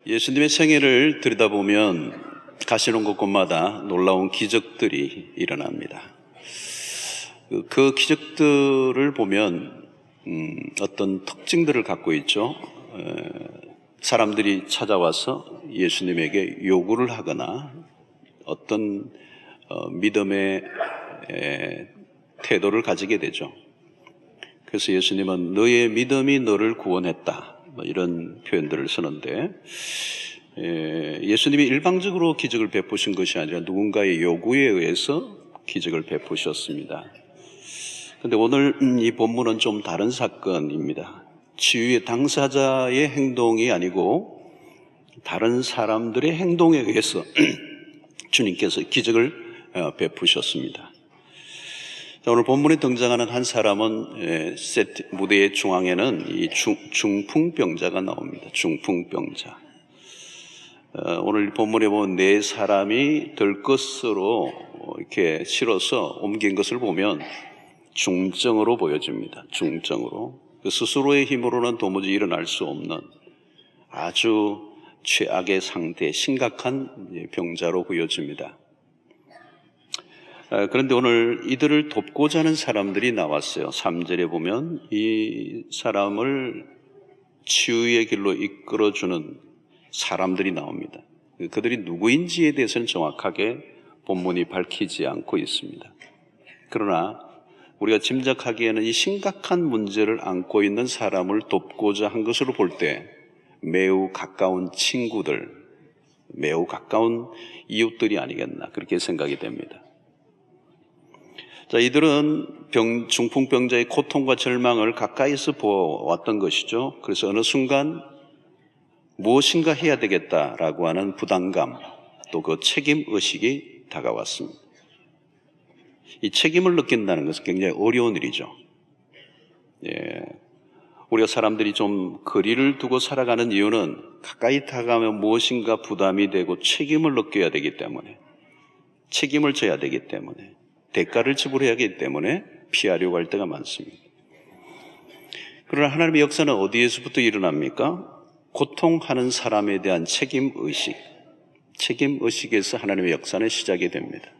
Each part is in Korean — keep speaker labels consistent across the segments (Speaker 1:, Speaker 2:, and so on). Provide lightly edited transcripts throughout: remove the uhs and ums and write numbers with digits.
Speaker 1: 예수님의 생애를 들여다보면 가시는 곳곳마다 놀라운 기적들이 일어납니다. 그 기적들을 보면 어떤 특징들을 갖고 있죠. 사람들이 찾아와서 예수님에게 요구를 하거나 어떤 믿음의 태도를 가지게 되죠. 그래서 예수님은 너의 믿음이 너를 구원했다, 이런 표현들을 쓰는데, 예수님이 일방적으로 기적을 베푸신 것이 아니라 누군가의 요구에 의해서 기적을 베푸셨습니다. 그런데 오늘 이 본문은 좀 다른 사건입니다. 치유의 당사자의 행동이 아니고 다른 사람들의 행동에 의해서 주님께서 기적을 베푸셨습니다. 오늘 본문에 등장하는 한 사람은 무대의 중앙에는 이 중풍병자가 나옵니다. 중풍병자. 오늘 본문에 보면 네 사람이 들것으로 이렇게 실어서 옮긴 것을 보면 중증으로 보여집니다. 중증으로. 스스로의 힘으로는 도무지 일어날 수 없는 아주 최악의 상태, 심각한 병자로 보여집니다. 그런데 오늘 이들을 돕고자 하는 사람들이 나왔어요. 3절에 보면 이 사람을 치유의 길로 이끌어주는 사람들이 나옵니다. 그들이 누구인지에 대해서는 정확하게 본문이 밝히지 않고 있습니다. 그러나 우리가 짐작하기에는 이 심각한 문제를 안고 있는 사람을 돕고자 한 것으로 볼 때 매우 가까운 친구들, 매우 가까운 이웃들이 아니겠나, 그렇게 생각이 됩니다. 자, 이들은 중풍병자의 고통과 절망을 가까이서 보았던 것이죠. 그래서 어느 순간 무엇인가 해야 되겠다라고 하는 부담감, 또 그 책임의식이 다가왔습니다. 이 책임을 느낀다는 것은 굉장히 어려운 일이죠. 우리가 사람들이 좀 거리를 두고 살아가는 이유는 가까이 다가가면 무엇인가 부담이 되고 책임을 느껴야 되기 때문에, 책임을 져야 되기 때문에, 대가를 지불해야 하기 때문에 피하려고 할 때가 많습니다. 그러나 하나님의 역사는 어디에서부터 일어납니까? 고통하는 사람에 대한 책임의식, 책임의식에서 하나님의 역사는 시작이 됩니다.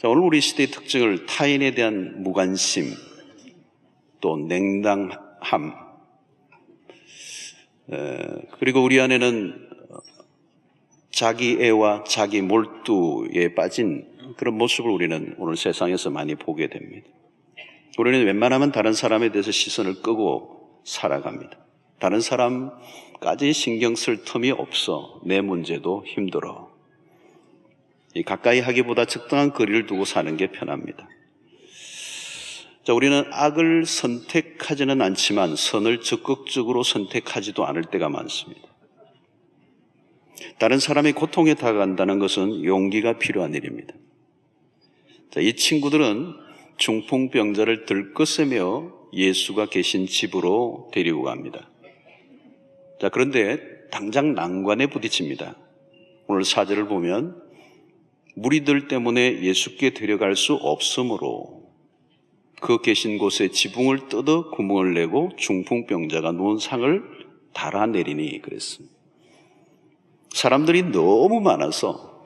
Speaker 1: 자, 오늘 우리 시대의 특징을 타인에 대한 무관심, 또 냉담함, 그리고 우리 안에는 자기애와 자기 몰두에 빠진 그런 모습을 우리는 오늘 세상에서 많이 보게 됩니다. 우리는 웬만하면 다른 사람에 대해서 시선을 끄고 살아갑니다. 다른 사람까지 신경 쓸 틈이 없어. 내 문제도 힘들어. 가까이 하기보다 적당한 거리를 두고 사는 게 편합니다. 자, 우리는 악을 선택하지는 않지만 선을 적극적으로 선택하지도 않을 때가 많습니다. 다른 사람의 고통에 다가간다는 것은 용기가 필요한 일입니다. 자, 이 친구들은 중풍병자를 들것으며 예수가 계신 집으로 데리고 갑니다. 자, 그런데 당장 난관에 부딪힙니다. 오늘 4절을 보면 무리들 때문에 예수께 데려갈 수 없으므로 그 계신 곳에 지붕을 뜯어 구멍을 내고 중풍병자가 누운 상을 달아내리니 그랬습니다. 사람들이 너무 많아서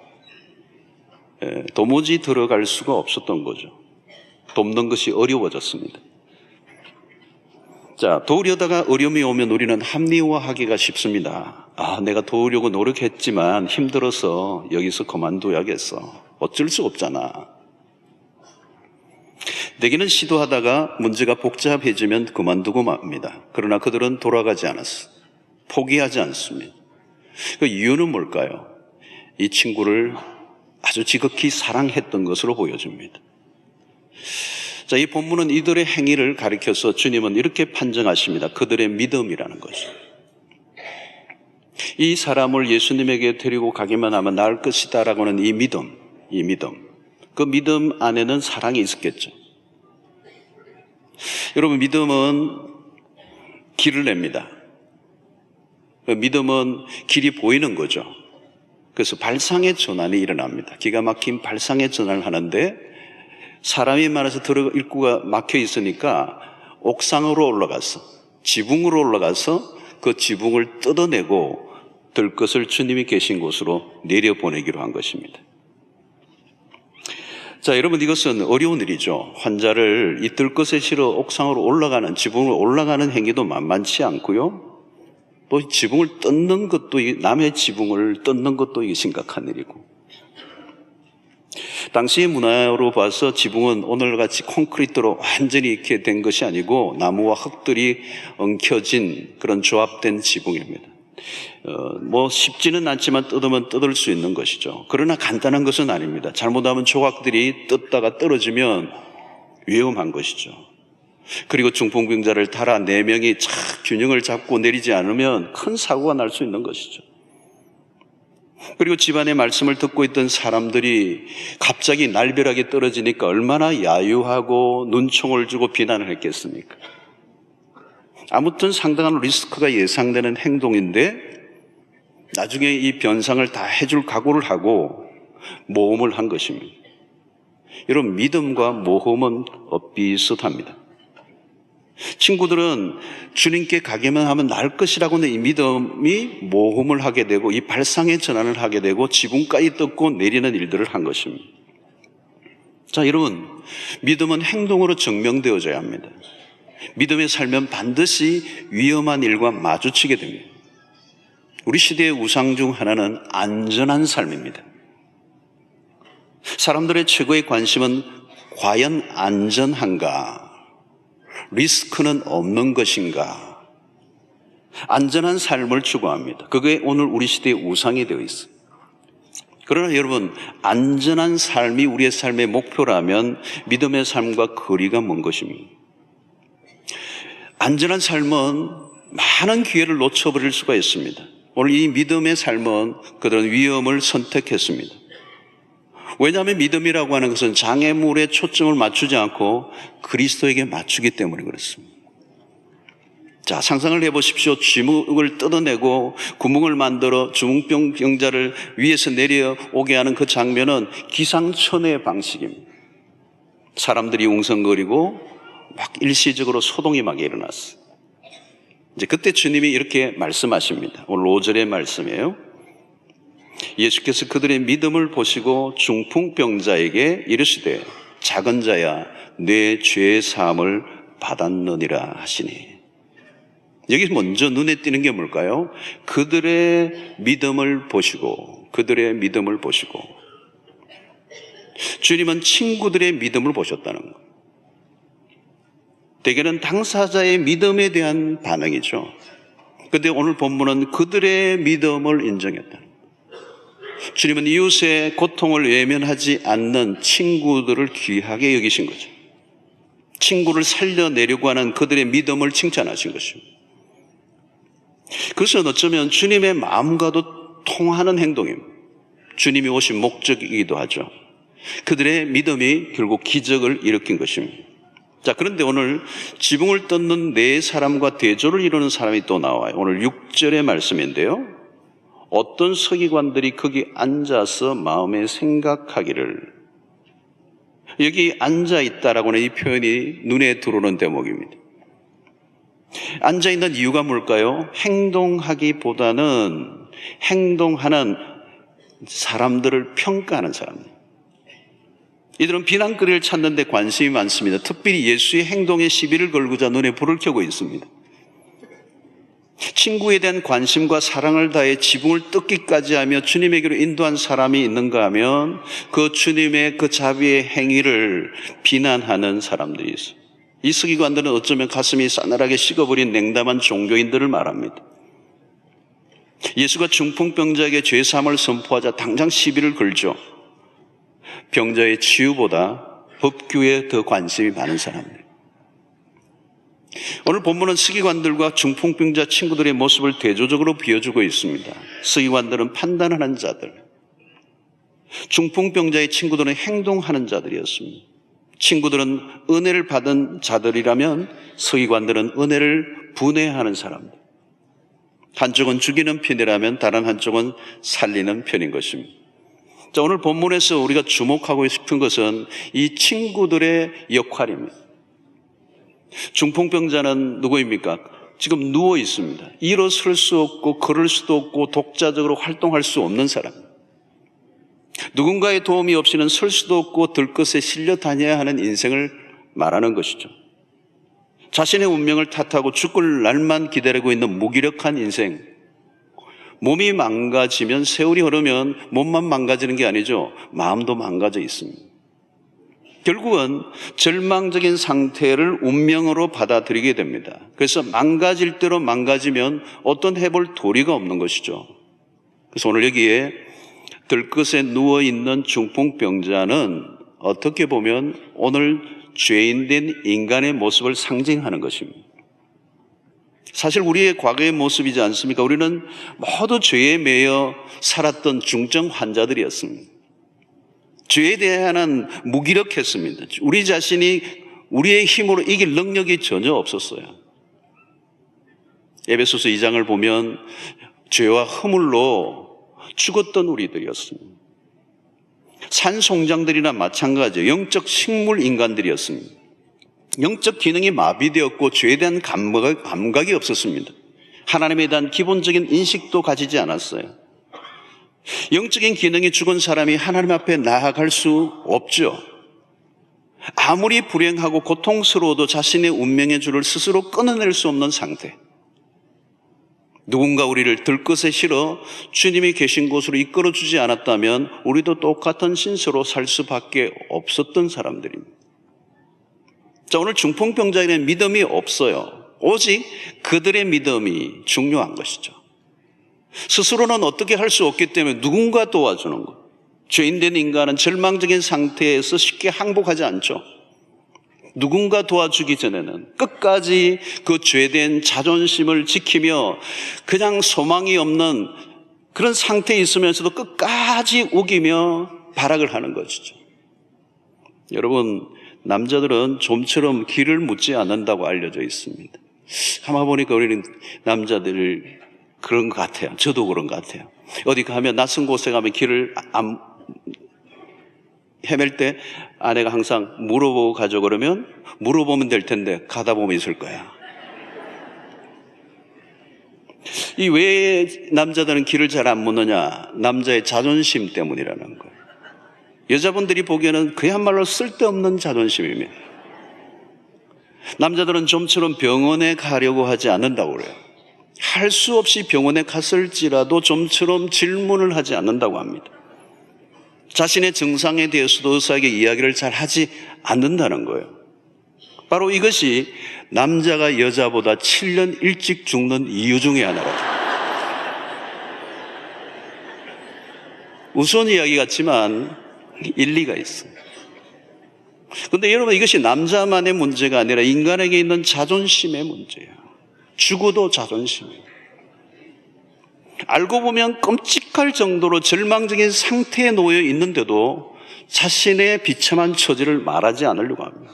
Speaker 1: 도무지 들어갈 수가 없었던 거죠. 돕는 것이 어려워졌습니다. 자, 도우려다가 어려움이 오면 우리는 합리화하기가 쉽습니다. 내가 도우려고 노력했지만 힘들어서 여기서 그만둬야겠어. 어쩔 수 없잖아. 내게는 시도하다가 문제가 복잡해지면 그만두고 맙니다. 그러나 그들은 돌아가지 않았어. 포기하지 않습니다. 그 이유는 뭘까요? 이 친구를 아주 지극히 사랑했던 것으로 보여집니다. 자, 이 본문은 이들의 행위를 가리켜서 주님은 이렇게 판정하십니다. 그들의 믿음이라는 것을. 이 사람을 예수님에게 데리고 가기만 하면 나을 것이다 라고 하는 이 믿음. 그 믿음 안에는 사랑이 있었겠죠. 여러분, 믿음은 길을 냅니다. 믿음은 길이 보이는 거죠. 그래서 발상의 전환이 일어납니다. 기가 막힌 발상의 전환을 하는데 사람이 많아서 입구가 막혀 있으니까 옥상으로 올라가서, 지붕으로 올라가서 그 지붕을 뜯어내고 들것을 주님이 계신 곳으로 내려보내기로 한 것입니다. 자, 여러분, 이것은 어려운 일이죠. 환자를 이 들것에 실어 옥상으로 올라가는, 지붕으로 올라가는 행위도 만만치 않고요. 또 지붕을 뜯는 것도, 남의 지붕을 뜯는 것도 이게 심각한 일이고. 당시의 문화로 봐서 지붕은 오늘같이 콘크리트로 완전히 이렇게 된 것이 아니고 나무와 흙들이 엉켜진 그런 조합된 지붕입니다. 쉽지는 않지만 뜯으면 뜯을 수 있는 것이죠. 그러나 간단한 것은 아닙니다. 잘못하면 조각들이 뜯다가 떨어지면 위험한 것이죠. 그리고 중풍병자를 달아 4명이 착 균형을 잡고 내리지 않으면 큰 사고가 날 수 있는 것이죠. 그리고 집안의 말씀을 듣고 있던 사람들이 갑자기 날벼락이 떨어지니까 얼마나 야유하고 눈총을 주고 비난을 했겠습니까? 아무튼 상당한 리스크가 예상되는 행동인데 나중에 이 변상을 다 해줄 각오를 하고 모험을 한 것입니다. 여러분, 믿음과 모험은 비슷합니다. 친구들은 주님께 가기만 하면 나을 것이라고는 이 믿음이 모험을 하게 되고 이 발상의 전환을 하게 되고 지붕까지 뜯고 내리는 일들을 한 것입니다. 자, 여러분, 믿음은 행동으로 증명되어져야 합니다. 믿음에 살면 반드시 위험한 일과 마주치게 됩니다. 우리 시대의 우상 중 하나는 안전한 삶입니다. 사람들의 최고의 관심은 과연 안전한가? 리스크는 없는 것인가? 안전한 삶을 추구합니다. 그게 오늘 우리 시대의 우상이 되어 있어요. 그러나 여러분, 안전한 삶이 우리의 삶의 목표라면 믿음의 삶과 거리가 먼 것입니다. 안전한 삶은 많은 기회를 놓쳐버릴 수가 있습니다. 오늘 이 믿음의 삶은 그들은 위험을 선택했습니다. 왜냐하면 믿음이라고 하는 것은 장애물에 초점을 맞추지 않고 그리스도에게 맞추기 때문에 그렇습니다. 자, 상상을 해보십시오. 지붕을 뜯어내고 구멍을 만들어 중풍병자를 위에서 내려오게 하는 그 장면은 기상천외의 방식입니다. 사람들이 웅성거리고 막 일시적으로 소동이 막 일어났어요. 이제 그때 주님이 이렇게 말씀하십니다. 오늘 5절의 말씀이에요. 예수께서 그들의 믿음을 보시고 중풍병자에게 이르시되 작은 자야 내 죄 사함을 받았느니라 하시니. 여기 먼저 눈에 띄는 게 뭘까요? 그들의 믿음을 보시고, 그들의 믿음을 보시고. 주님은 친구들의 믿음을 보셨다는 것. 대개는 당사자의 믿음에 대한 반응이죠. 그런데 오늘 본문은 그들의 믿음을 인정했다. 주님은 이웃의 고통을 외면하지 않는 친구들을 귀하게 여기신 거죠. 친구를 살려내려고 하는 그들의 믿음을 칭찬하신 것입니다. 그것은 어쩌면 주님의 마음과도 통하는 행동입니다. 주님이 오신 목적이기도 하죠. 그들의 믿음이 결국 기적을 일으킨 것입니다. 자, 그런데 오늘 지붕을 뜯는 4사람과 대조를 이루는 사람이 또 나와요. 오늘 6절의 말씀인데요. 어떤 서기관들이 거기 앉아서 마음에 생각하기를. 여기 앉아있다라고 하는 이 표현이 눈에 들어오는 대목입니다. 앉아있는 이유가 뭘까요? 행동하기보다는 행동하는 사람들을 평가하는 사람들. 이들은 비난거리를 찾는 데 관심이 많습니다. 특별히 예수의 행동에 시비를 걸고자 눈에 불을 켜고 있습니다. 친구에 대한 관심과 사랑을 다해 지붕을 뜯기까지 하며 주님에게로 인도한 사람이 있는가 하면 그 주님의 그 자비의 행위를 비난하는 사람들이 있어요. 이 서기관들은 어쩌면 가슴이 싸늘하게 식어버린 냉담한 종교인들을 말합니다. 예수가 중풍병자에게 죄사함을 선포하자 당장 시비를 걸죠. 병자의 치유보다 법규에 더 관심이 많은 사람들. 오늘 본문은 서기관들과 중풍병자 친구들의 모습을 대조적으로 비워주고 있습니다. 서기관들은 판단하는 자들, 중풍병자의 친구들은 행동하는 자들이었습니다. 친구들은 은혜를 받은 자들이라면 서기관들은 은혜를 분해하는 사람들. 한쪽은 죽이는 편이라면 다른 한쪽은 살리는 편인 것입니다. 자, 오늘 본문에서 우리가 주목하고 싶은 것은 이 친구들의 역할입니다. 중풍병자는 누구입니까? 지금 누워 있습니다. 일어설 수 없고 걸을 수도 없고 독자적으로 활동할 수 없는 사람. 누군가의 도움이 없이는 설 수도 없고 들것에 실려 다녀야 하는 인생을 말하는 것이죠. 자신의 운명을 탓하고 죽을 날만 기다리고 있는 무기력한 인생. 몸이 망가지면, 세월이 흐르면 몸만 망가지는 게 아니죠. 마음도 망가져 있습니다. 결국은 절망적인 상태를 운명으로 받아들이게 됩니다. 그래서 망가질 대로 망가지면 어떤 해볼 도리가 없는 것이죠. 그래서 오늘 여기에 들것에 누워있는 중풍병자는 어떻게 보면 오늘 죄인된 인간의 모습을 상징하는 것입니다. 사실 우리의 과거의 모습이지 않습니까? 우리는 모두 죄에 매여 살았던 중증 환자들이었습니다. 죄에 대한 무기력했습니다. 우리 자신이 우리의 힘으로 이길 능력이 전혀 없었어요. 에베소서 2장을 보면 죄와 허물로 죽었던 우리들이었습니다. 산송장들이나 마찬가지예요. 영적 식물 인간들이었습니다. 영적 기능이 마비되었고 죄에 대한 감각이 없었습니다. 하나님에 대한 기본적인 인식도 가지지 않았어요. 영적인 기능이 죽은 사람이 하나님 앞에 나아갈 수 없죠. 아무리 불행하고 고통스러워도 자신의 운명의 줄을 스스로 끊어낼 수 없는 상태. 누군가 우리를 들것에 실어 주님이 계신 곳으로 이끌어주지 않았다면 우리도 똑같은 신세로 살 수밖에 없었던 사람들입니다. 자, 오늘 중풍병자에게는 믿음이 없어요. 오직 그들의 믿음이 중요한 것이죠. 스스로는 어떻게 할 수 없기 때문에 누군가 도와주는 것. 죄인된 인간은 절망적인 상태에서 쉽게 항복하지 않죠. 누군가 도와주기 전에는 끝까지 그 죄된 자존심을 지키며 그냥 소망이 없는 그런 상태에 있으면서도 끝까지 우기며 발악을 하는 것이죠. 여러분, 남자들은 좀처럼 길을 묻지 않는다고 알려져 있습니다. 가만 보니까 우리는 남자들 그런 것 같아요. 저도 그런 것 같아요. 어디 가면 낯선 곳에 가면 길을 헤맬 때 아내가 항상 물어보고 가죠. 그러면 물어보면 될 텐데 가다 보면 있을 거야. 이 왜 남자들은 길을 잘 안 묻느냐? 남자의 자존심 때문이라는 거예요. 여자분들이 보기에는 그야말로 쓸데없는 자존심입니다. 남자들은 좀처럼 병원에 가려고 하지 않는다고 그래요. 할 수 없이 병원에 갔을지라도 좀처럼 질문을 하지 않는다고 합니다. 자신의 증상에 대해서도 의사에게 이야기를 잘 하지 않는다는 거예요. 바로 이것이 남자가 여자보다 7년 일찍 죽는 이유 중에 하나라죠. 우스운 이야기 같지만 일리가 있어요. 그런데 여러분, 이것이 남자만의 문제가 아니라 인간에게 있는 자존심의 문제예요. 죽어도 자존심이에요. 알고 보면 끔찍할 정도로 절망적인 상태에 놓여 있는데도 자신의 비참한 처지를 말하지 않으려고 합니다.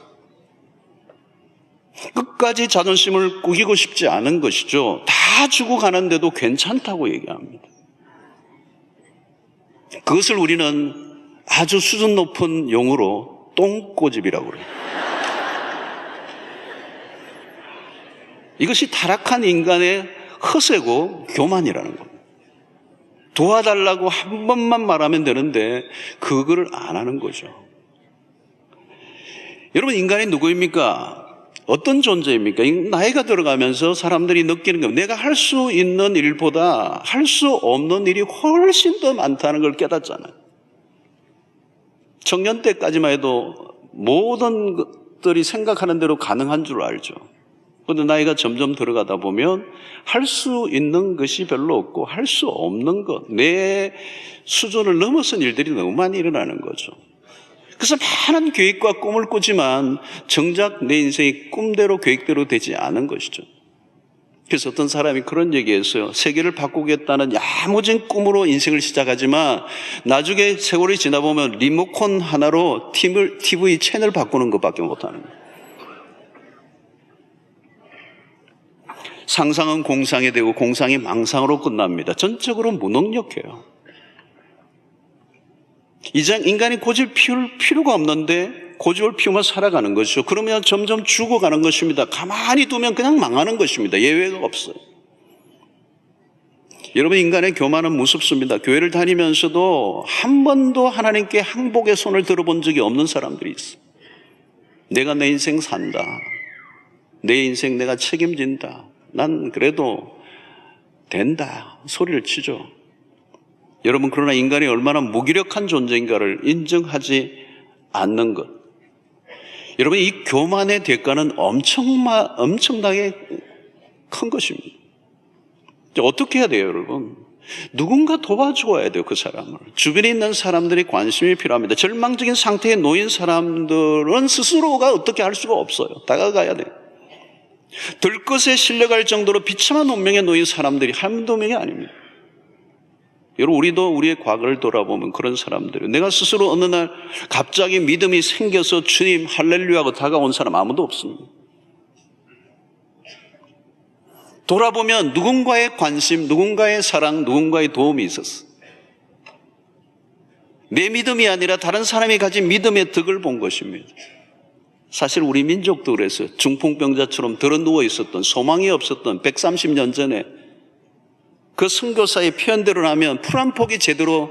Speaker 1: 끝까지 자존심을 꾸기고 싶지 않은 것이죠. 다 죽어가는데도 괜찮다고 얘기합니다. 그것을 우리는 아주 수준 높은 용어로 똥꼬집이라고 그래요. 이것이 타락한 인간의 허세고 교만이라는 겁니다. 도와달라고 한 번만 말하면 되는데 그걸 안 하는 거죠. 여러분, 인간이 누구입니까? 어떤 존재입니까? 나이가 들어가면서 사람들이 느끼는 겁니다. 내가 할 수 있는 일보다 할 수 없는 일이 훨씬 더 많다는 걸 깨닫잖아요. 청년 때까지만 해도 모든 것들이 생각하는 대로 가능한 줄 알죠. 그런데 나이가 점점 들어가다 보면 할 수 있는 것이 별로 없고 할 수 없는 것, 내 수준을 넘어선 일들이 너무 많이 일어나는 거죠. 그래서 많은 계획과 꿈을 꾸지만 정작 내 인생이 꿈대로 계획대로 되지 않은 것이죠. 그래서 어떤 사람이 그런 얘기했어요. 세계를 바꾸겠다는 야무진 꿈으로 인생을 시작하지만 나중에 세월이 지나보면 리모컨 하나로 TV 채널 바꾸는 것밖에 못하는 거예요. 상상은 공상이 되고 공상이 망상으로 끝납니다. 전적으로 무능력해요. 인간이 고집 피울 필요가 없는데 고집을 피우며 살아가는 것이죠. 그러면 점점 죽어가는 것입니다. 가만히 두면 그냥 망하는 것입니다. 예외가 없어요. 여러분, 인간의 교만은 무섭습니다. 교회를 다니면서도 한 번도 하나님께 항복의 손을 들어본 적이 없는 사람들이 있어요. 내가 내 인생 산다. 내 인생 내가 책임진다. 난 그래도 된다. 소리를 치죠. 여러분, 그러나 인간이 얼마나 무기력한 존재인가를 인정하지 않는 것. 여러분, 이 교만의 대가는 엄청나게 큰 것입니다. 어떻게 해야 돼요, 여러분? 누군가 도와줘야 돼요, 그 사람을. 주변에 있는 사람들이 관심이 필요합니다. 절망적인 상태에 놓인 사람들은 스스로가 어떻게 할 수가 없어요. 다가가야 돼요. 들것에 실려갈 정도로 비참한 운명에 놓인 사람들이 한두 명이 아닙니다. 여러분, 우리도 우리의 과거를 돌아보면 그런 사람들이에요. 내가 스스로 어느 날 갑자기 믿음이 생겨서 주님 할렐루야 하고 다가온 사람 아무도 없습니다. 돌아보면 누군가의 관심, 누군가의 사랑, 누군가의 도움이 있었어. 내 믿음이 아니라 다른 사람이 가진 믿음의 덕을 본 것입니다. 사실 우리 민족도 그랬어요. 중풍병자처럼 드러누워 있었던, 소망이 없었던 130년 전에 그 선교사의 표현대로 하면 풀 한 폭이 제대로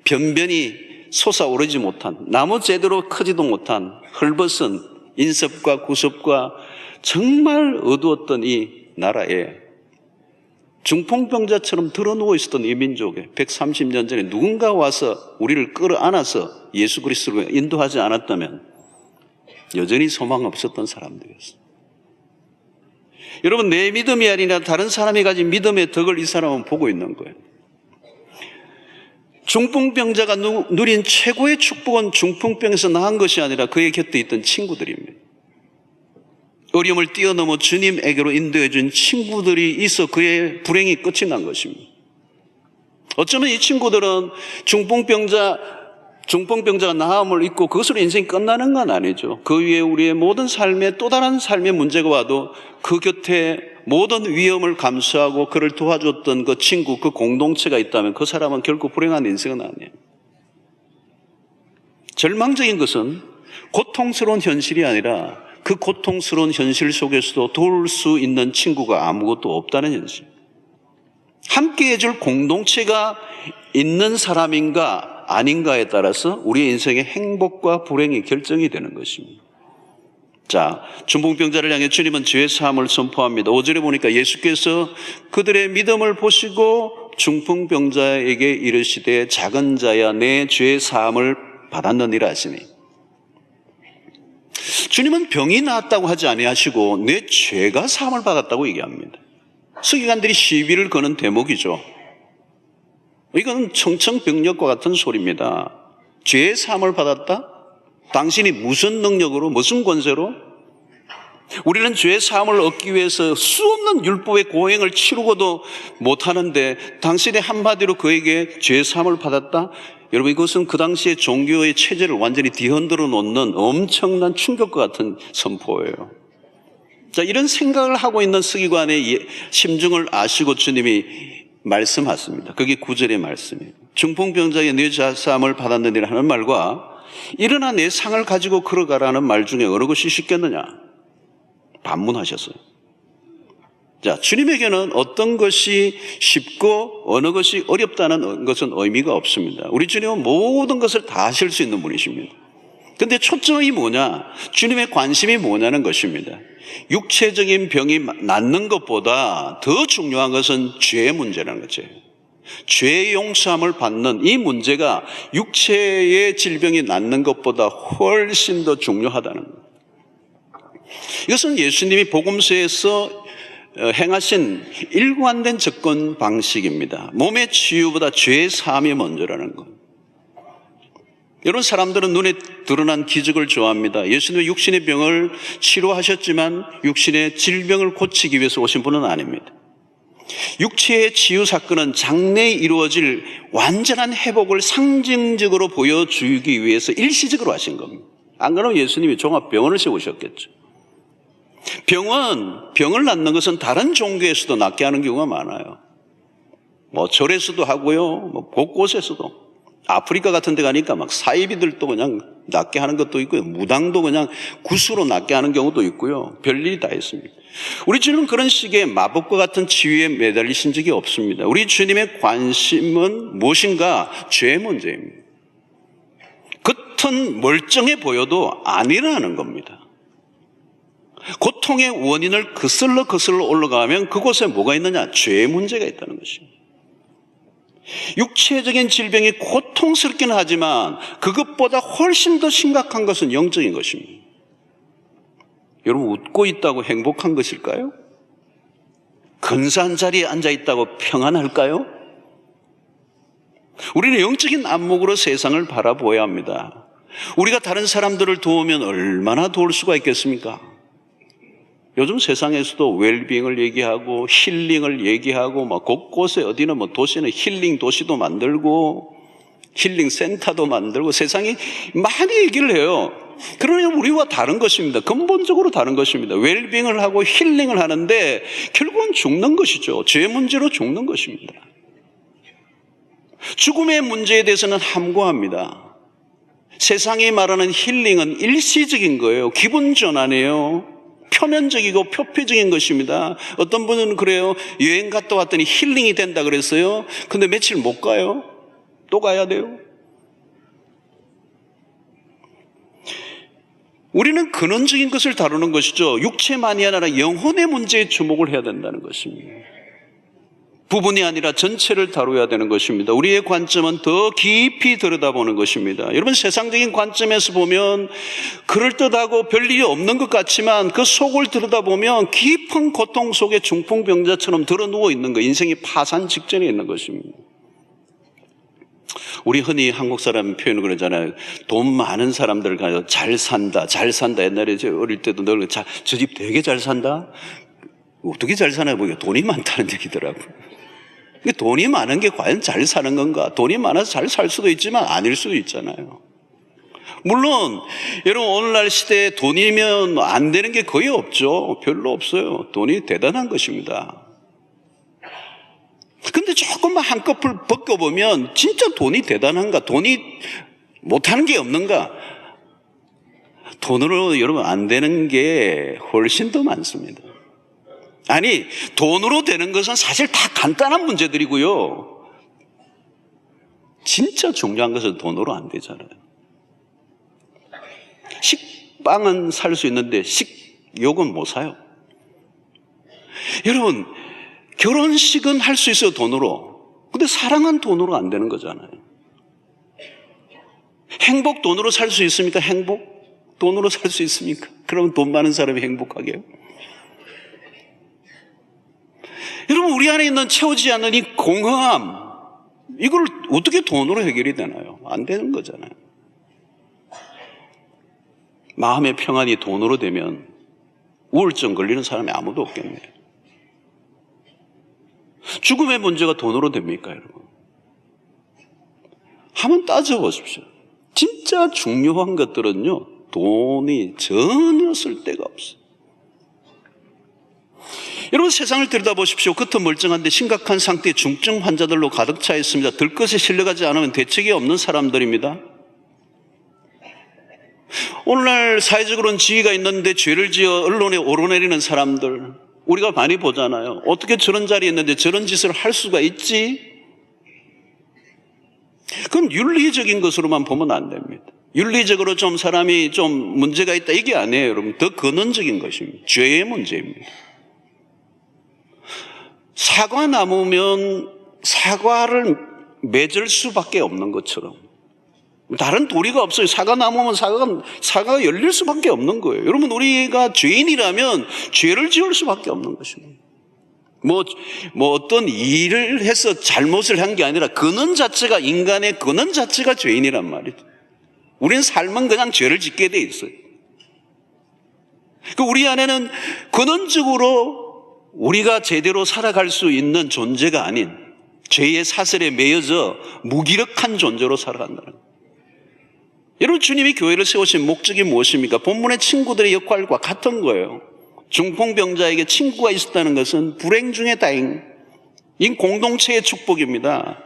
Speaker 1: 변변히 솟아오르지 못한, 나무 제대로 크지도 못한 헐벗은 인섭과 구섭과 정말 어두웠던 이 나라에 중풍병자처럼 드러누워 있었던 이 민족에 130년 전에 누군가 와서 우리를 끌어안아서 예수 그리스도로 인도하지 않았다면 여전히 소망 없었던 사람들이었어요. 여러분, 내 믿음이 아니라 다른 사람이 가진 믿음의 덕을 이 사람은 보고 있는 거예요. 중풍병자가 누린 최고의 축복은 중풍병에서 나은 것이 아니라 그의 곁에 있던 친구들입니다. 어려움을 뛰어넘어 주님에게로 인도해 준 친구들이 있어 그의 불행이 끝이 난 것입니다. 어쩌면 이 친구들은 중풍병자가 나음을 잊고 그것으로 인생이 끝나는 건 아니죠. 그 위에 우리의 모든 삶에 또 다른 삶의 문제가 와도 그 곁에 모든 위험을 감수하고 그를 도와줬던 그 친구, 그 공동체가 있다면 그 사람은 결코 불행한 인생은 아니에요. 절망적인 것은 고통스러운 현실이 아니라 그 고통스러운 현실 속에서도 도울 수 있는 친구가 아무것도 없다는 현실. 함께 해줄 공동체가 있는 사람인가 아닌가에 따라서 우리의 인생의 행복과 불행이 결정이 되는 것입니다. 자, 중풍병자를 향해 주님은 죄 사함을 선포합니다. 5절에 보니까 예수께서 그들의 믿음을 보시고 중풍병자에게 이르시되 작은 자야 내 죄 사함을 받았느니라 하시니. 주님은 병이 나았다고 하지 아니하시고 내 죄가 사함을 받았다고 얘기합니다. 서기관들이 시비를 거는 대목이죠. 이건 청천벽력과 같은 소리입니다. 죄의 사함을 받았다? 당신이 무슨 능력으로, 무슨 권세로? 우리는 죄의 사함을 얻기 위해서 수없는 율법의 고행을 치르고도 못하는데 당신이 한마디로 그에게 죄의 사함을 받았다? 여러분, 이것은 그 당시의 종교의 체제를 완전히 뒤흔들어 놓는 엄청난 충격과 같은 선포예요. 자, 이런 생각을 하고 있는 서기관의 심중을 아시고 주님이 말씀하십니다. 그게 9절의 말씀이에요. 중풍병자의 내 죄 사함을 받았느니라 하는 말과 일어나 내 상을 가지고 걸어가라는 말 중에 어느 것이 쉽겠느냐? 반문하셨어요. 자, 주님에게는 어떤 것이 쉽고 어느 것이 어렵다는 것은 의미가 없습니다. 우리 주님은 모든 것을 다 하실 수 있는 분이십니다. 그런데 초점이 뭐냐? 주님의 관심이 뭐냐는 것입니다. 육체적인 병이 낫는 것보다 더 중요한 것은 죄의 문제라는 거죠. 죄의 용서함을 받는 이 문제가 육체의 질병이 낫는 것보다 훨씬 더 중요하다는 것. 이것은 예수님이 복음서에서 행하신 일관된 접근 방식입니다. 몸의 치유보다 죄의 사함이 먼저라는 것. 여러분, 사람들은 눈에 드러난 기적을 좋아합니다. 예수님은 육신의 병을 치료하셨지만 육신의 질병을 고치기 위해서 오신 분은 아닙니다. 육체의 치유 사건은 장래에 이루어질 완전한 회복을 상징적으로 보여주기 위해서 일시적으로 하신 겁니다. 안 그러면 예수님이 종합병원을 세우셨겠죠. 병을 낫는 것은 다른 종교에서도 낫게 하는 경우가 많아요. 절에서도 하고요, 곳곳에서도. 아프리카 같은 데 가니까 막 사이비들도 그냥 낫게 하는 것도 있고요. 무당도 그냥 굿으로 낫게 하는 경우도 있고요. 별일이 다 있습니다. 우리 주님은 그런 식의 마법과 같은 치유에 매달리신 적이 없습니다. 우리 주님의 관심은 무엇인가? 죄 문제입니다. 겉은 멀쩡해 보여도 아니라는 겁니다. 고통의 원인을 거슬러 올라가면 그곳에 뭐가 있느냐? 죄의 문제가 있다는 것입니다. 육체적인 질병이 고통스럽긴 하지만 그것보다 훨씬 더 심각한 것은 영적인 것입니다. 여러분, 웃고 있다고 행복한 것일까요? 근사한 자리에 앉아 있다고 평안할까요? 우리는 영적인 안목으로 세상을 바라보아야 합니다. 우리가 다른 사람들을 도우면 얼마나 도울 수가 있겠습니까? 요즘 세상에서도 웰빙을 얘기하고 힐링을 얘기하고 막 곳곳에 어디는 뭐 도시는 힐링 도시도 만들고 힐링 센터도 만들고 세상이 많이 얘기를 해요. 그러나 우리와 다른 것입니다. 근본적으로 다른 것입니다. 웰빙을 하고 힐링을 하는데 결국은 죽는 것이죠. 죄 문제로 죽는 것입니다. 죽음의 문제에 대해서는 함구합니다. 세상이 말하는 힐링은 일시적인 거예요. 기분 전환이에요. 표면적이고 표피적인 것입니다. 어떤 분은 그래요. 여행 갔다 왔더니 힐링이 된다 그랬어요. 근데 며칠 못 가요. 또 가야 돼요. 우리는 근원적인 것을 다루는 것이죠. 육체만이 아니라 영혼의 문제에 주목을 해야 된다는 것입니다. 부분이 아니라 전체를 다루어야 되는 것입니다. 우리의 관점은 더 깊이 들여다보는 것입니다. 여러분, 세상적인 관점에서 보면 그럴듯하고 별일이 없는 것 같지만 그 속을 들여다보면 깊은 고통 속에 중풍병자처럼 드러누워 있는 거, 인생이 파산 직전에 있는 것입니다. 우리 흔히 한국 사람 표현을 그러잖아요. 돈 많은 사람들 가서 잘 산다. 옛날에 저 어릴 때도 늘 저 집 되게 잘 산다. 어떻게 잘 사나 보니까 돈이 많다는 얘기더라고요. 돈이 많은 게 과연 잘 사는 건가? 돈이 많아서 잘 살 수도 있지만 아닐 수도 있잖아요. 물론 여러분, 오늘날 시대에 돈이면 안 되는 게 거의 없죠. 별로 없어요. 돈이 대단한 것입니다. 근데 조금만 한꺼풀 벗겨보면 진짜 돈이 대단한가? 돈이 못하는 게 없는가? 돈으로 여러분 안 되는 게 훨씬 더 많습니다. 아니, 돈으로 되는 것은 사실 다 간단한 문제들이고요. 진짜 중요한 것은 돈으로 안 되잖아요. 식빵은 살 수 있는데 식욕은 못 사요. 여러분, 결혼식은 할 수 있어요, 돈으로. 근데 사랑은 돈으로 안 되는 거잖아요. 행복 돈으로 살 수 있습니까? 행복 돈으로 살 수 있습니까? 그러면 돈 많은 사람이 행복하게요? 여러분, 우리 안에 있는 채우지 않는 이 공허함, 이걸 어떻게 돈으로 해결이 되나요? 안 되는 거잖아요. 마음의 평안이 돈으로 되면 우울증 걸리는 사람이 아무도 없겠네요. 죽음의 문제가 돈으로 됩니까, 여러분? 한번 따져보십시오. 진짜 중요한 것들은요, 돈이 전혀 쓸데가 없어요. 여러분, 세상을 들여다보십시오. 겉은 멀쩡한데 심각한 상태의 중증 환자들로 가득 차 있습니다. 들것에 실려가지 않으면 대책이 없는 사람들입니다. 오늘날 사회적으로는 지위가 있는데 죄를 지어 언론에 오르내리는 사람들, 우리가 많이 보잖아요. 어떻게 저런 자리에 있는데 저런 짓을 할 수가 있지? 그건 윤리적인 것으로만 보면 안 됩니다. 윤리적으로 좀 사람이 좀 문제가 있다, 이게 아니에요, 여러분. 더 근원적인 것입니다. 죄의 문제입니다. 사과나무면 사과를 맺을 수밖에 없는 것처럼 다른 도리가 없어요. 사과나무면 사과가 열릴 수밖에 없는 거예요. 여러분, 우리가 죄인이라면 죄를 지을 수밖에 없는 것입니다. 뭐 어떤 일을 해서 잘못을 한 게 아니라 근원 자체가, 인간의 근원 자체가 죄인이란 말이죠. 우리는 삶은 그냥 죄를 짓게 돼 있어요. 우리 안에는 근원적으로 우리가 제대로 살아갈 수 있는 존재가 아닌 죄의 사슬에 매여져 무기력한 존재로 살아간다는 거예요. 여러분, 주님이 교회를 세우신 목적이 무엇입니까? 본문의 친구들의 역할과 같은 거예요. 중풍병자에게 친구가 있었다는 것은 불행 중의 다행, 이 공동체의 축복입니다.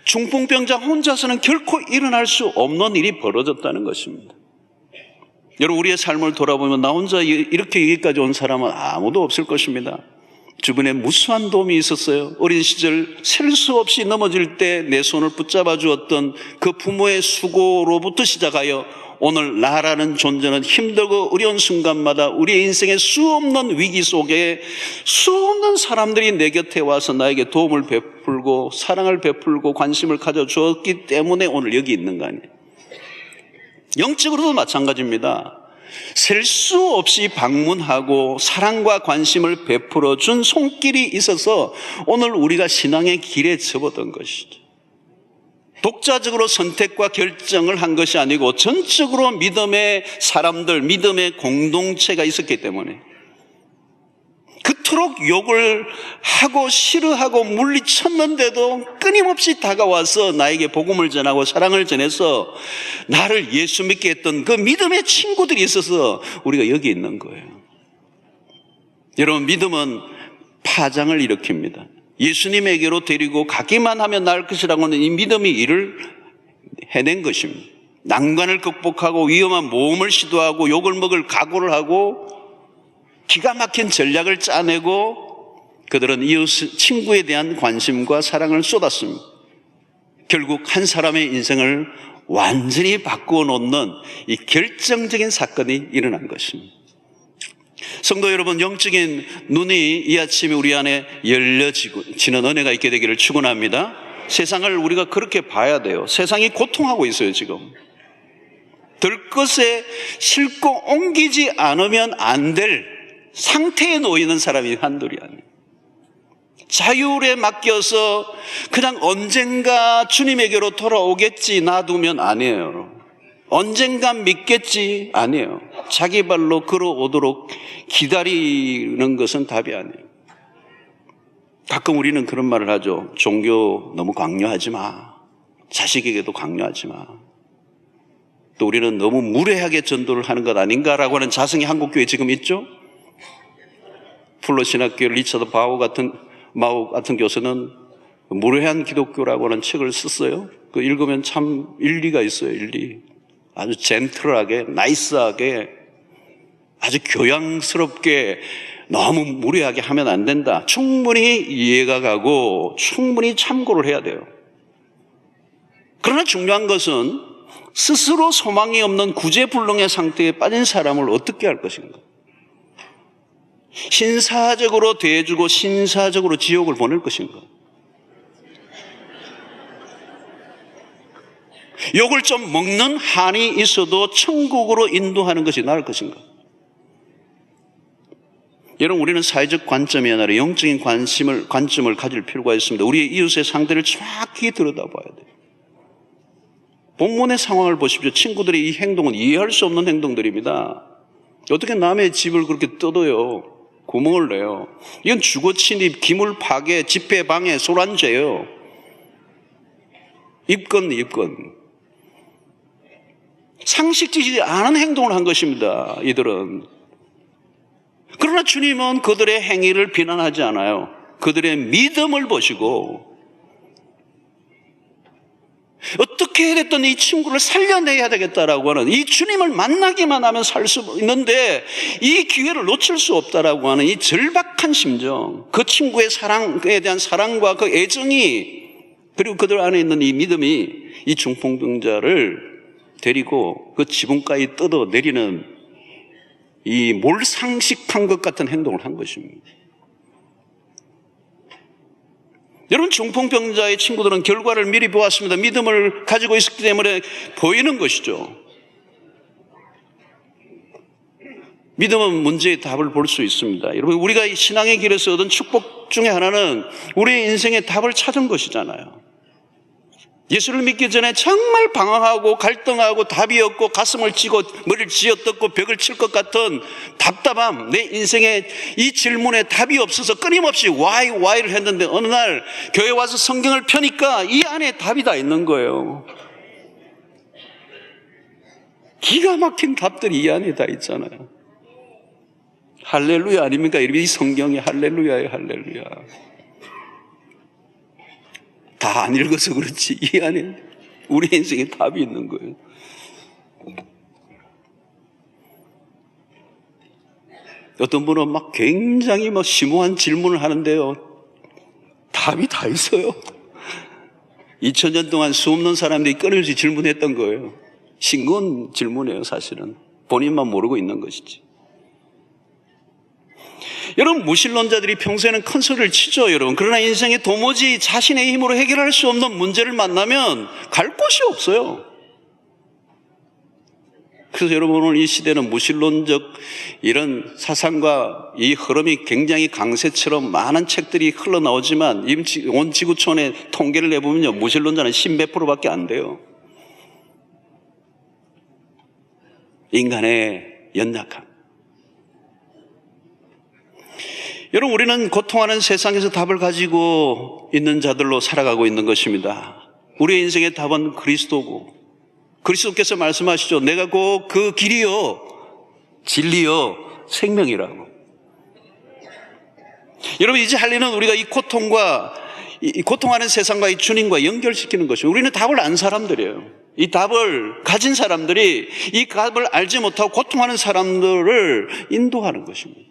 Speaker 1: 중풍병자 혼자서는 결코 일어날 수 없는 일이 벌어졌다는 것입니다. 여러분, 우리의 삶을 돌아보면 나 혼자 이렇게 여기까지 온 사람은 아무도 없을 것입니다. 주변에 무수한 도움이 있었어요. 어린 시절 셀 수 없이 넘어질 때 내 손을 붙잡아 주었던 그 부모의 수고로부터 시작하여 오늘 나라는 존재는 힘들고 어려운 순간마다 우리의 인생의 수없는 위기 속에 수없는 사람들이 내 곁에 와서 나에게 도움을 베풀고 사랑을 베풀고 관심을 가져주었기 때문에 오늘 여기 있는 거 아니에요. 영적으로도 마찬가지입니다. 셀 수 없이 방문하고 사랑과 관심을 베풀어 준 손길이 있어서 오늘 우리가 신앙의 길에 접어든 것이죠. 독자적으로 선택과 결정을 한 것이 아니고 전적으로 믿음의 사람들, 믿음의 공동체가 있었기 때문에 그토록 욕을 하고 싫어하고 물리쳤는데도 끊임없이 다가와서 나에게 복음을 전하고 사랑을 전해서 나를 예수 믿게 했던 그 믿음의 친구들이 있어서 우리가 여기 있는 거예요. 여러분, 믿음은 파장을 일으킵니다. 예수님에게로 데리고 가기만 하면 나을 것이라고 하는 이 믿음이 이를 해낸 것입니다. 난관을 극복하고 위험한 모험을 시도하고 욕을 먹을 각오를 하고 기가 막힌 전략을 짜내고 그들은 이웃 친구에 대한 관심과 사랑을 쏟았습니다. 결국 한 사람의 인생을 완전히 바꾸어 놓는 이 결정적인 사건이 일어난 것입니다. 성도 여러분, 영적인 눈이 이 아침에 우리 안에 열려지는 은혜가 있게 되기를 축원합니다. 세상을 우리가 그렇게 봐야 돼요. 세상이 고통하고 있어요. 지금 들것에 싣고 옮기지 않으면 안 될 상태에 놓이는 사람이 한둘이 아니에요. 자율에 맡겨서 그냥 언젠가 주님에게로 돌아오겠지 놔두면 아니에요. 언젠가 믿겠지 아니에요. 자기 발로 걸어오도록 기다리는 것은 답이 아니에요. 가끔 우리는 그런 말을 하죠. 종교 너무 강요하지 마. 자식에게도 강요하지 마. 또 우리는 너무 무례하게 전도를 하는 것 아닌가라고 하는 자성이 한국교회에 지금 있죠. 플러신학교 리처드 마우 같은 교수는 무례한 기독교라고 하는 책을 썼어요. 그 읽으면 참 일리가 있어요. 일리. 아주 젠틀하게, 나이스하게, 아주 교양스럽게 너무 무례하게 하면 안 된다. 충분히 이해가 가고 충분히 참고를 해야 돼요. 그러나 중요한 것은 스스로 소망이 없는 구제불능의 상태에 빠진 사람을 어떻게 할 것인가. 신사적으로 대해주고 신사적으로 지옥을 보낼 것인가. 욕을 좀 먹는 한이 있어도 천국으로 인도하는 것이 나을 것인가. 여러분, 우리는 사회적 관점이 아니라 영적인 관점을 가질 필요가 있습니다. 우리의 이웃의 상대를 정확히 들여다봐야 돼요. 본문의 상황을 보십시오. 친구들의 이 행동은 이해할 수 없는 행동들입니다. 어떻게 남의 집을 그렇게 뜯어요? 구멍을 내요. 이건 주거 침입, 기물 파괴, 집회 방해, 소란죄예요. 입건. 상식지지 않은 행동을 한 것입니다. 이들은. 그러나 주님은 그들의 행위를 비난하지 않아요. 그들의 믿음을 보시고 어떻게 됐든 이 친구를 살려내야 되겠다라고 하는, 이 주님을 만나기만 하면 살 수 있는데 이 기회를 놓칠 수 없다라고 하는 이 절박한 심정, 그 친구의 사랑에 대한 사랑과 그 애정이, 그리고 그들 안에 있는 이 믿음이 이 중풍병자를 데리고 그 지붕가에 뜯어 내리는 이 몰상식한 것 같은 행동을 한 것입니다. 여러분, 중풍병자의 친구들은 결과를 미리 보았습니다. 믿음을 가지고 있었기 때문에 보이는 것이죠. 믿음은 문제의 답을 볼 수 있습니다. 여러분, 우리가 신앙의 길에서 얻은 축복 중에 하나는 우리의 인생의 답을 찾은 것이잖아요. 예수를 믿기 전에 정말 방황하고 갈등하고 답이 없고 가슴을 찌고 머리를 쥐어뜯고 벽을 칠 것 같은 답답함, 내 인생에 이 질문에 답이 없어서 끊임없이 why를 했는데 어느 날 교회 와서 성경을 펴니까 이 안에 답이 다 있는 거예요. 기가 막힌 답들이 이 안에 다 있잖아요. 할렐루야 아닙니까? 이 성경이 할렐루야예요. 할렐루야. 다 안 읽어서 그렇지 이 안에 우리 인생에 답이 있는 거예요. 어떤 분은 막 굉장히 심오한 질문을 하는데요, 답이 다 있어요. 2000년 동안 수없는 사람들이 끊임없이 질문했던 거예요. 싱거운 질문이에요. 사실은 본인만 모르고 있는 것이지. 여러분, 무신론자들이 평소에는 큰 소리를 치죠, 여러분. 그러나 인생에 도무지 자신의 힘으로 해결할 수 없는 문제를 만나면 갈 곳이 없어요. 그래서 여러분, 오늘 이 시대는 무신론적 이런 사상과 이 흐름이 굉장히 강세처럼 많은 책들이 흘러나오지만 온 지구촌에 통계를 내보면요, 무신론자는 10몇 %밖에 안 돼요. 인간의 연약함. 여러분, 우리는 고통하는 세상에서 답을 가지고 있는 자들로 살아가고 있는 것입니다. 우리의 인생의 답은 그리스도고, 그리스도께서 말씀하시죠. 내가 곧 그 길이요 진리요 생명이라고. 여러분, 이제 할 일은 우리가 이 고통과 이 고통하는 세상과 이 주님과 연결시키는 것이에요. 우리는 답을 안 사람들이에요. 이 답을 가진 사람들이 이 답을 알지 못하고 고통하는 사람들을 인도하는 것입니다.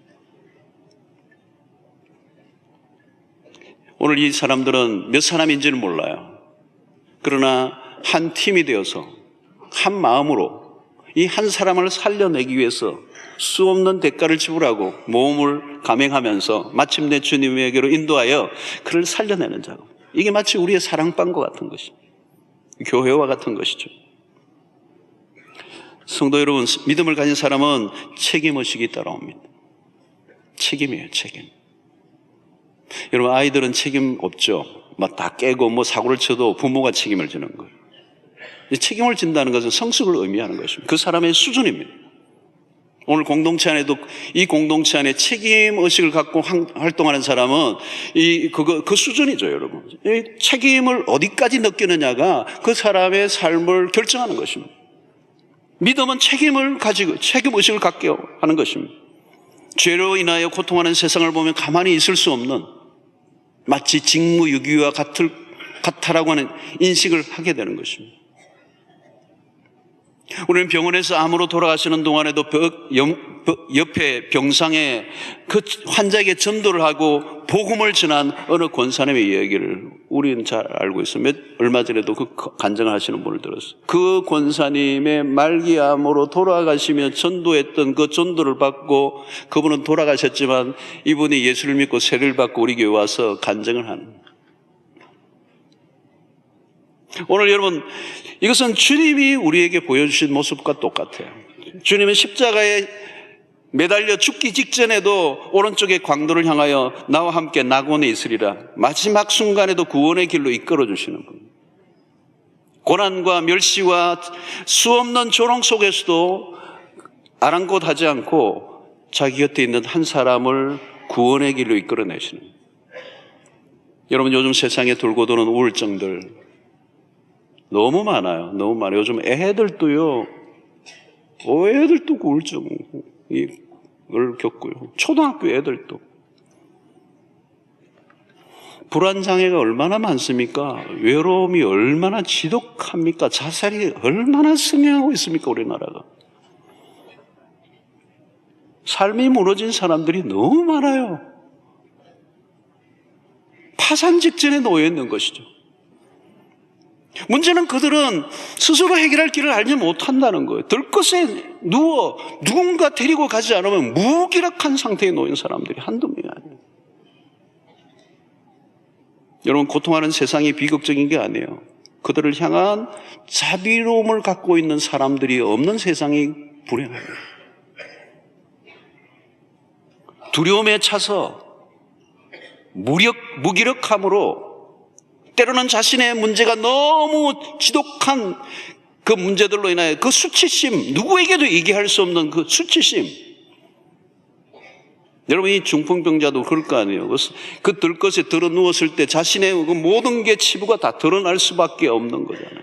Speaker 1: 오늘 이 사람들은 몇 사람인지는 몰라요. 그러나 한 팀이 되어서 한 마음으로 이 한 사람을 살려내기 위해서 수없는 대가를 지불하고 모험을 감행하면서 마침내 주님에게로 인도하여 그를 살려내는 작업. 이게 마치 우리의 사랑방과 같은 것입니다. 교회와 같은 것이죠. 성도 여러분, 믿음을 가진 사람은 책임의식이 따라옵니다. 책임이에요, 책임. 여러분, 아이들은 책임 없죠. 막 다 깨고 사고를 쳐도 부모가 책임을 지는 거예요. 책임을 진다는 것은 성숙을 의미하는 것입니다. 그 사람의 수준입니다. 오늘 공동체 안에도 이 공동체 안에 책임 의식을 갖고 활동하는 사람은 그 수준이죠, 여러분. 이 책임을 어디까지 느끼느냐가 그 사람의 삶을 결정하는 것입니다. 믿음은 책임을 가지고 책임 의식을 갖게 하는 것입니다. 죄로 인하여 고통하는 세상을 보면 가만히 있을 수 없는, 마치 직무유기와 같다라고 하는 인식을 하게 되는 것입니다. 우리는 병원에서 암으로 돌아가시는 동안에도 옆에 병상에 그 환자에게 전도를 하고 복음을 전한 어느 권사님의 이야기를 우리는 잘 알고 있어요. 얼마 전에도 그 간증을 하시는 분을 들었어요. 그 권사님의 말기암으로 돌아가시며 전도했던 그 전도를 받고, 그분은 돌아가셨지만 이분이 예수를 믿고 세례를 받고 우리 교회 와서 간증을 하는. 오늘 여러분, 이것은 주님이 우리에게 보여주신 모습과 똑같아요. 주님은 십자가에 매달려 죽기 직전에도 오른쪽의 광도를 향하여 나와 함께 낙원에 있으리라, 마지막 순간에도 구원의 길로 이끌어 주시는 분. 고난과 멸시와 수없는 조롱 속에서도 아랑곳하지 않고 자기 곁에 있는 한 사람을 구원의 길로 이끌어내시는. 여러분, 요즘 세상에 돌고 도는 우울증들 너무 많아요. 너무 많아요. 요즘 애들도요, 애들도 우울증을 겪고요. 초등학교 애들도. 불안장애가 얼마나 많습니까? 외로움이 얼마나 지독합니까? 자살이 얼마나 승행하고 있습니까? 우리나라가. 삶이 무너진 사람들이 너무 많아요. 파산 직전에 놓여 있는 것이죠. 문제는 그들은 스스로 해결할 길을 알지 못한다는 거예요. 들것에 누워 누군가 데리고 가지 않으면 무기력한 상태에 놓인 사람들이 한두 명이 아니에요. 여러분, 고통하는 세상이 비극적인 게 아니에요. 그들을 향한 자비로움을 갖고 있는 사람들이 없는 세상이 불행합니다. 두려움에 차서 무기력함으로, 때로는 자신의 문제가 너무 지독한 그 문제들로 인하여 그 수치심, 누구에게도 얘기할 수 없는 그 수치심. 여러분, 이 중풍병자도 그럴 거 아니에요. 그 들것에 들어 누웠을 때 자신의 그 모든 게 치부가 다 드러날 수밖에 없는 거잖아요.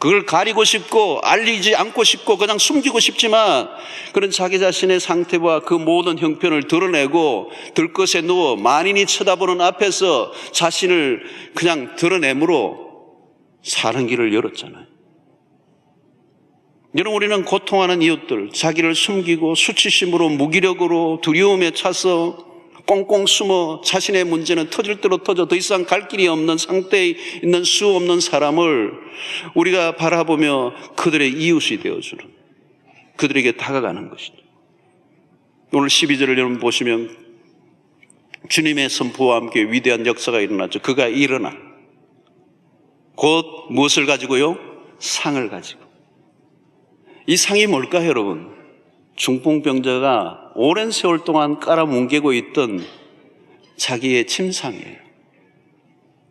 Speaker 1: 그걸 가리고 싶고 알리지 않고 싶고 그냥 숨기고 싶지만 그런 자기 자신의 상태와 그 모든 형편을 드러내고 들것에 누워 만인이 쳐다보는 앞에서 자신을 그냥 드러내므로 사는 길을 열었잖아요. 여러분, 우리는 고통하는 이웃들, 자기를 숨기고 수치심으로 무기력으로 두려움에 차서 꽁꽁 숨어 자신의 문제는 터질 대로 터져 더 이상 갈 길이 없는 상태에 있는 수 없는 사람을 우리가 바라보며 그들의 이웃이 되어주는, 그들에게 다가가는 것이죠. 오늘 12절을 여러분 보시면 주님의 선포와 함께 위대한 역사가 일어났죠. 그가 일어나 곧 무엇을 가지고요? 상을 가지고. 이 상이 뭘까요, 여러분? 중풍병자가 오랜 세월 동안 깔아뭉개고 있던 자기의 침상이에요.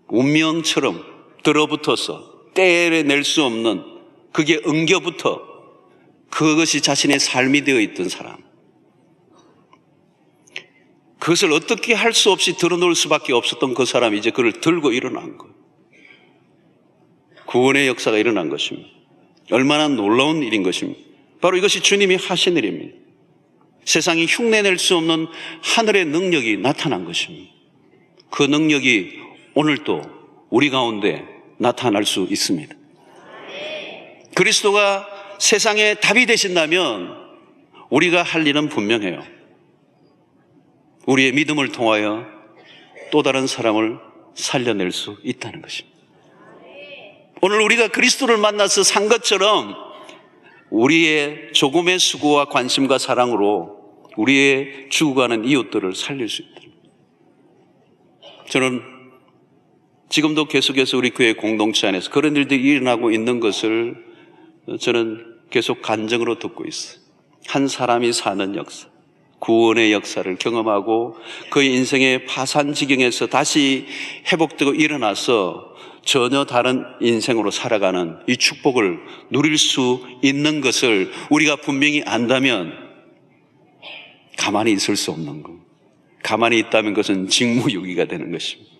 Speaker 1: 운명처럼 들어붙어서 떼낼 수 없는, 그게 엉겨붙어 그것이 자신의 삶이 되어 있던 사람. 그것을 어떻게 할 수 없이 드러놓을 수밖에 없었던 그 사람이 이제 그를 들고 일어난 거예요. 구원의 역사가 일어난 것입니다. 얼마나 놀라운 일인 것입니다. 바로 이것이 주님이 하신 일입니다. 세상이 흉내낼 수 없는 하늘의 능력이 나타난 것입니다. 그 능력이 오늘도 우리 가운데 나타날 수 있습니다. 그리스도가 세상의 답이 되신다면 우리가 할 일은 분명해요. 우리의 믿음을 통하여 또 다른 사람을 살려낼 수 있다는 것입니다. 오늘 우리가 그리스도를 만나서 산 것처럼 우리의 조금의 수고와 관심과 사랑으로 우리의 죽어가는 이웃들을 살릴 수 있다. 저는 지금도 계속해서 우리 교회 공동체 안에서 그런 일들이 일어나고 있는 것을 저는 계속 간증으로 듣고 있어요. 한 사람이 사는 역사, 구원의 역사를 경험하고 그 인생의 파산 지경에서 다시 회복되고 일어나서 전혀 다른 인생으로 살아가는 이 축복을 누릴 수 있는 것을 우리가 분명히 안다면 가만히 있을 수 없는 것. 가만히 있다면 그것은 직무유기가 되는 것입니다.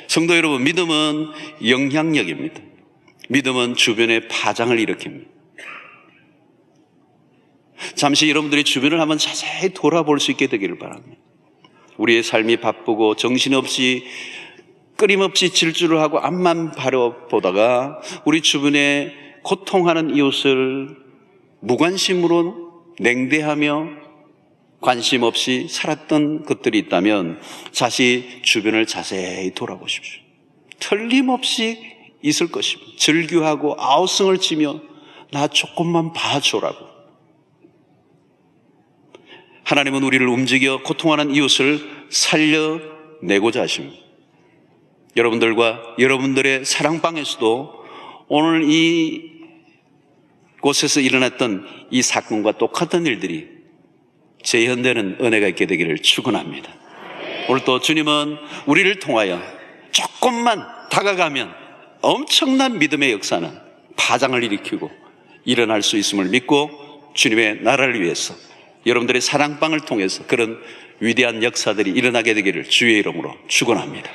Speaker 1: 성도 여러분, 믿음은 영향력입니다. 믿음은 주변에 파장을 일으킵니다. 잠시 여러분들이 주변을 한번 자세히 돌아볼 수 있게 되기를 바랍니다. 우리의 삶이 바쁘고 정신없이 끊임없이 질주를 하고 앞만 바라보다가 우리 주변에 고통하는 이웃을 무관심으로 냉대하며 관심 없이 살았던 것들이 있다면 다시 주변을 자세히 돌아보십시오. 틀림없이 있을 것입니다. 절규하고 아우성을 치며 나 조금만 봐줘라고. 하나님은 우리를 움직여 고통하는 이웃을 살려내고자 하십니다. 여러분들과 여러분들의 사랑방에서도 오늘 이 곳에서 일어났던 이 사건과 똑같은 일들이 재현되는 은혜가 있게 되기를 축원합니다. 오늘 또 주님은 우리를 통하여 조금만 다가가면 엄청난 믿음의 역사는 파장을 일으키고 일어날 수 있음을 믿고 주님의 나라를 위해서 여러분들의 사랑방을 통해서 그런 위대한 역사들이 일어나게 되기를 주의 이름으로 축원합니다.